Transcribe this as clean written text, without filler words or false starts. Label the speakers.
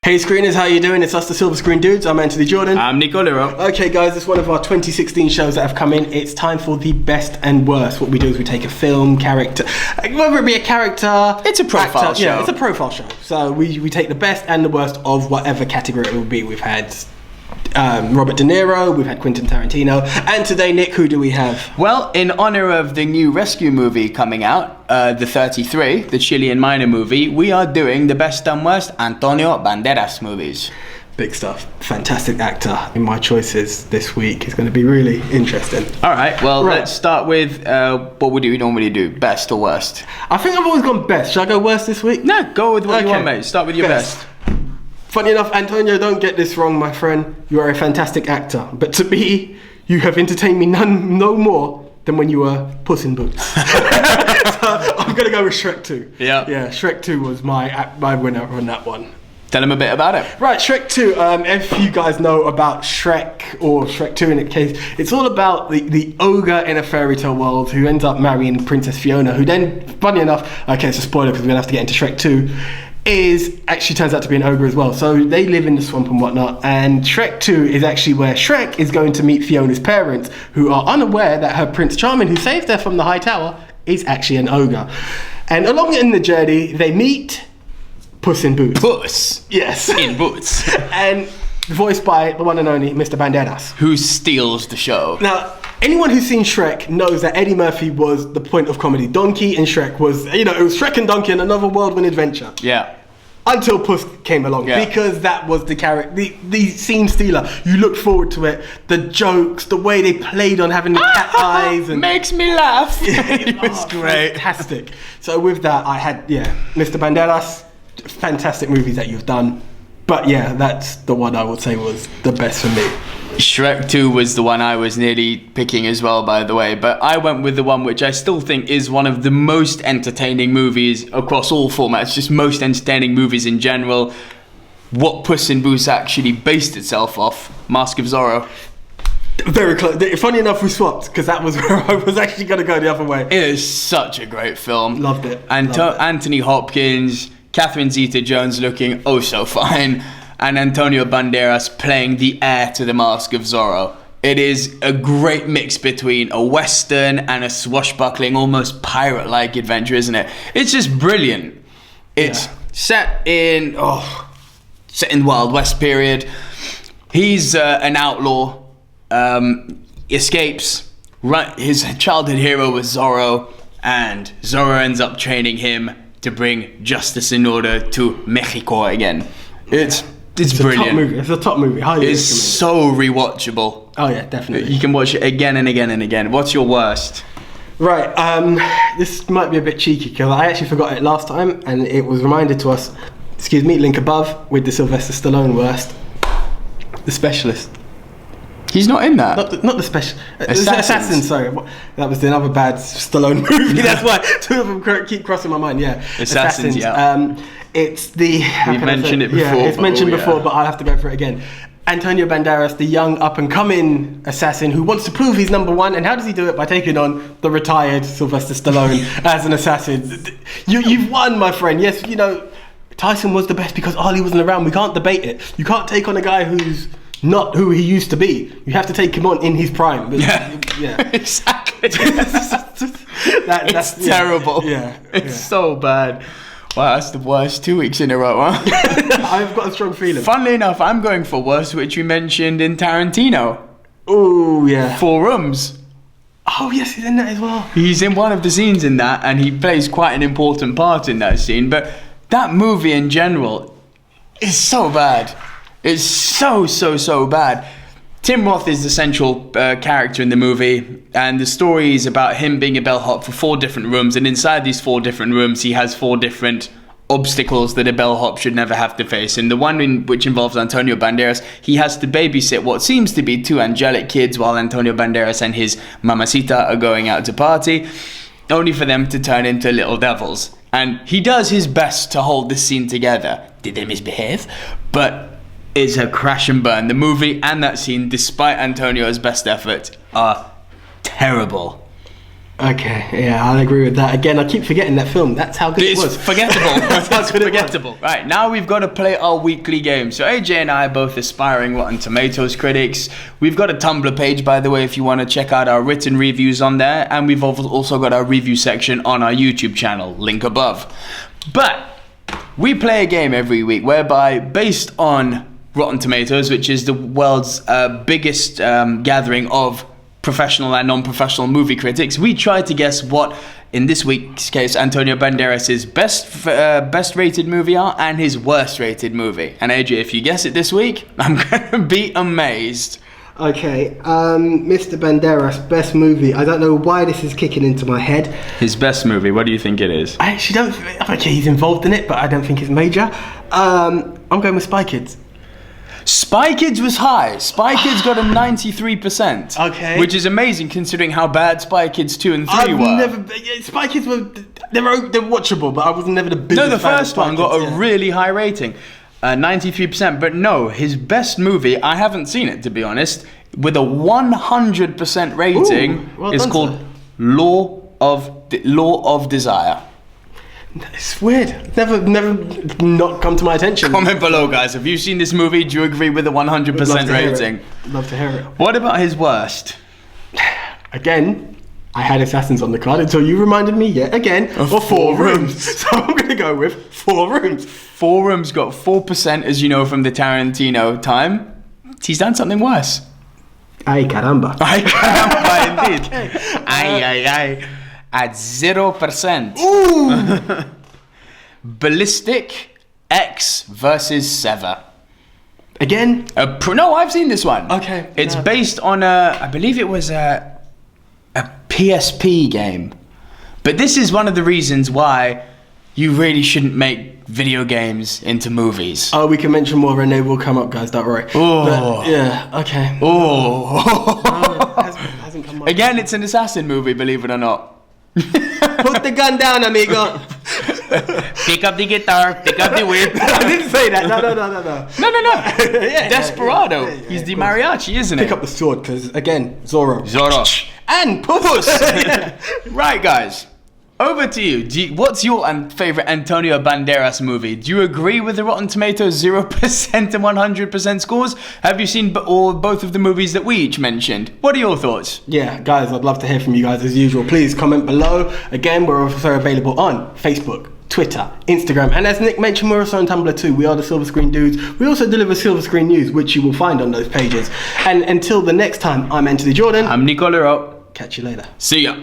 Speaker 1: Hey screeners, how you doing? It's us, the Silver Screen Dudes. I'm Anthony Jordan.
Speaker 2: I'm Nico Lurot.
Speaker 1: Okay guys, it's one of our 2016 shows that have come in. It's time for the best and worst. What we do is we take a film, character, whether it be a character...
Speaker 2: It's a profile show.
Speaker 1: Yeah, it's a profile show. So we take the best and the worst of whatever category it will be. We've had Robert De Niro, we've had Quentin Tarantino, and today, Nick, who do we have?
Speaker 2: Well, in honor of the new rescue movie coming out, the 33, the Chilean minor movie, we are doing the best and worst Antonio Banderas movies.
Speaker 1: Big stuff. Fantastic actor in my choices this week. It's going to be really interesting.
Speaker 2: All right, well, let's start with what would we normally do, best or worst?
Speaker 1: I think I've always gone best. Should I go worst this week?
Speaker 2: No, go with what you want, mate. Start with your best.
Speaker 1: Funny enough, Antonio, don't get this wrong, my friend. You are a fantastic actor. But to me, you have entertained me no more than when you were Puss in Boots. So I'm going to go with Shrek 2.
Speaker 2: Yeah.
Speaker 1: Yeah, Shrek 2 was my winner on that one.
Speaker 2: Tell him a bit about it.
Speaker 1: Right, Shrek 2. If you guys know about Shrek, or Shrek 2 in the case, it's all about the ogre in a fairy tale world who ends up marrying Princess Fiona, who then, funny enough, okay, it's a spoiler because we're going to have to get into Shrek 2, actually turns out to be an ogre as well. So they live in the swamp and whatnot, and Shrek 2 is actually where Shrek is going to meet Fiona's parents, who are unaware that her Prince Charming, who saved her from the high tower, is actually an ogre. And along in the journey, they meet Puss in Boots.
Speaker 2: Puss?
Speaker 1: Yes.
Speaker 2: In Boots.
Speaker 1: And voiced by the one and only Mr. Banderas.
Speaker 2: Who steals the show.
Speaker 1: Now, anyone who's seen Shrek knows that Eddie Murphy was the point of comedy. Donkey and Shrek was, it was Shrek and Donkey in another whirlwind adventure.
Speaker 2: Yeah.
Speaker 1: Until Puss came along, because that was the character, the scene stealer. You looked forward to it, the jokes, the way they played on having the cat eyes. And
Speaker 2: makes me laugh.
Speaker 1: It was great. Fantastic. So with that, I had, Mr. Banderas, fantastic movies that you've done. But yeah, that's the one I would say was the best for me.
Speaker 2: Shrek 2 was the one I was nearly picking as well, by the way, but I went with the one which I still think is one of the most entertaining movies across all formats, just most entertaining movies in general. What Puss in Boots actually based itself off, Mask of Zorro.
Speaker 1: Very close. Funny enough, we swapped, because that was where I was actually going to go the other way.
Speaker 2: It is such a great film.
Speaker 1: Loved it.
Speaker 2: Anthony Hopkins, Catherine Zeta-Jones looking oh so fine, and Antonio Banderas playing the heir to the Mask of Zorro. It is a great mix between a western and a swashbuckling, almost pirate-like adventure, isn't it? It's just brilliant. It's set in Wild West period. He's an outlaw, escapes. His childhood hero was Zorro, and Zorro ends up training him to bring justice in order to Mexico again. It's brilliant.
Speaker 1: It's a top movie. Highly
Speaker 2: It's so rewatchable.
Speaker 1: Oh yeah, definitely.
Speaker 2: You can watch it again and again and again. What's your worst?
Speaker 1: Right, this might be a bit cheeky because I actually forgot it last time, and it was reminded to us. Excuse me, link above with the Sylvester Stallone worst. The Specialist.
Speaker 2: He's not in that.
Speaker 1: Not the special. Assassin. Sorry, that was another bad Stallone movie. That's why two of them keep crossing my mind. Yeah,
Speaker 2: Assassins. Yeah.
Speaker 1: It's the.
Speaker 2: We've mentioned it before.
Speaker 1: Yeah, it's mentioned before, but I'll have to go for it again. Antonio Banderas, the young up-and-coming assassin who wants to prove he's number one, and how does he do it? By taking on the retired Sylvester Stallone as an assassin. You've won, my friend. Yes, Tyson was the best because Ali wasn't around. We can't debate it. You can't take on a guy who's not who he used to be. You have to take him on in his prime.
Speaker 2: Yeah. Exactly.
Speaker 1: That's
Speaker 2: terrible.
Speaker 1: Yeah.
Speaker 2: It's so bad. Wow, that's the worst 2 weeks in a row, huh?
Speaker 1: I've got a strong feeling.
Speaker 2: Funnily enough, I'm going for worst, which we mentioned in Tarantino.
Speaker 1: Oh, yeah.
Speaker 2: 4 Rooms.
Speaker 1: Oh, yes, he's in that as well.
Speaker 2: He's in one of the scenes in that, and he plays quite an important part in that scene. But that movie in general is so bad. It's so bad. Tim Roth is the central character in the movie, and the story is about him being a bellhop for 4 different rooms, and inside these 4 different rooms he has 4 different obstacles that a bellhop should never have to face. And the one which involves Antonio Banderas, he has to babysit what seems to be 2 angelic kids while Antonio Banderas and his mamacita are going out to party, only for them to turn into little devils. And he does his best to hold this scene together. Did they misbehave? But it's a crash and burn. The movie and that scene, despite Antonio's best effort, are terrible.
Speaker 1: Okay, yeah, I'll agree with that. Again, I keep forgetting that film. That's how good it was.
Speaker 2: It's forgettable.
Speaker 1: That's how good it was.
Speaker 2: Forgettable. Right, now we've got to play our weekly game. So AJ and I are both aspiring Rotten Tomatoes critics. We've got a Tumblr page, by the way, if you want to check out our written reviews on there. And we've also got our review section on our YouTube channel, link above. But we play a game every week whereby, based on Rotten Tomatoes, which is the world's biggest gathering of professional and non-professional movie critics, we try to guess what, in this week's case, Antonio Banderas' best rated movie are and his worst rated movie. And AJ, if you guess it this week, I'm gonna be amazed.
Speaker 1: Okay, Mr. Banderas, best movie. I don't know why this is kicking into my head.
Speaker 2: His best movie, what do you think it is?
Speaker 1: I actually don't. Okay, he's involved in it, but I don't think it's major. I'm going with Spy Kids.
Speaker 2: Spy Kids was high. Spy Kids got a 93%.
Speaker 1: Okay.
Speaker 2: Which is amazing considering how bad Spy Kids 2 and 3 were.
Speaker 1: Spy Kids they're watchable, but I was never the biggest
Speaker 2: No, the
Speaker 1: fan of
Speaker 2: first
Speaker 1: Spy
Speaker 2: one got
Speaker 1: Kids,
Speaker 2: a really high rating. 93%. But no, his best movie, I haven't seen it to be honest, with a 100% rating,
Speaker 1: Ooh, well
Speaker 2: is
Speaker 1: done,
Speaker 2: called
Speaker 1: sir.
Speaker 2: Law of Desire.
Speaker 1: It's weird. Never not come to my attention.
Speaker 2: Comment below, guys. Have you seen this movie? Do you agree with the 100% rating?
Speaker 1: Love to hear it.
Speaker 2: What about his worst?
Speaker 1: Again, I had Assassins on the card until you reminded me yet again of Four Rooms. So I'm going to go with Four Rooms.
Speaker 2: Four Rooms got 4%, as you know from the Tarantino time. He's done something worse.
Speaker 1: Ay caramba.
Speaker 2: Ay caramba, indeed.
Speaker 1: Okay.
Speaker 2: Ay. At 0%.
Speaker 1: Ooh.
Speaker 2: Ballistic X versus Sever.
Speaker 1: Again?
Speaker 2: No, I've seen this one.
Speaker 1: Okay.
Speaker 2: It's based on I believe it was a PSP game. But this is one of the reasons why you really shouldn't make video games into movies.
Speaker 1: Oh, we can mention more and they will come up, guys, don't worry.
Speaker 2: Oh.
Speaker 1: But, yeah, okay.
Speaker 2: Oh.
Speaker 1: No, hasn't come up.
Speaker 2: Again, it's an assassin movie, believe it or not.
Speaker 1: Put the gun down, amigo.
Speaker 2: Pick up the guitar, pick up the whip.
Speaker 1: I didn't say that. No.
Speaker 2: No.
Speaker 1: Yeah,
Speaker 2: Desperado.
Speaker 1: yeah,
Speaker 2: He's the
Speaker 1: of course.
Speaker 2: mariachi, isn't
Speaker 1: Pick
Speaker 2: it?
Speaker 1: up the sword, because, again, Zorro.
Speaker 2: And Puss. Yeah. Right, guys. Over to you. What's your favorite Antonio Banderas movie? Do you agree with the Rotten Tomatoes 0% and 100% scores? Have you seen both of the movies that we each mentioned? What are your thoughts?
Speaker 1: Yeah, guys, I'd love to hear from you guys as usual. Please comment below. Again, we're also available on Facebook, Twitter, Instagram, and as Nick mentioned, we're also on Tumblr too. We are the Silver Screen Dudes. We also deliver Silver Screen News, which you will find on those pages. And until the next time, I'm Anthony Jordan.
Speaker 2: I'm Nico Lurot.
Speaker 1: Catch you later.
Speaker 2: See ya.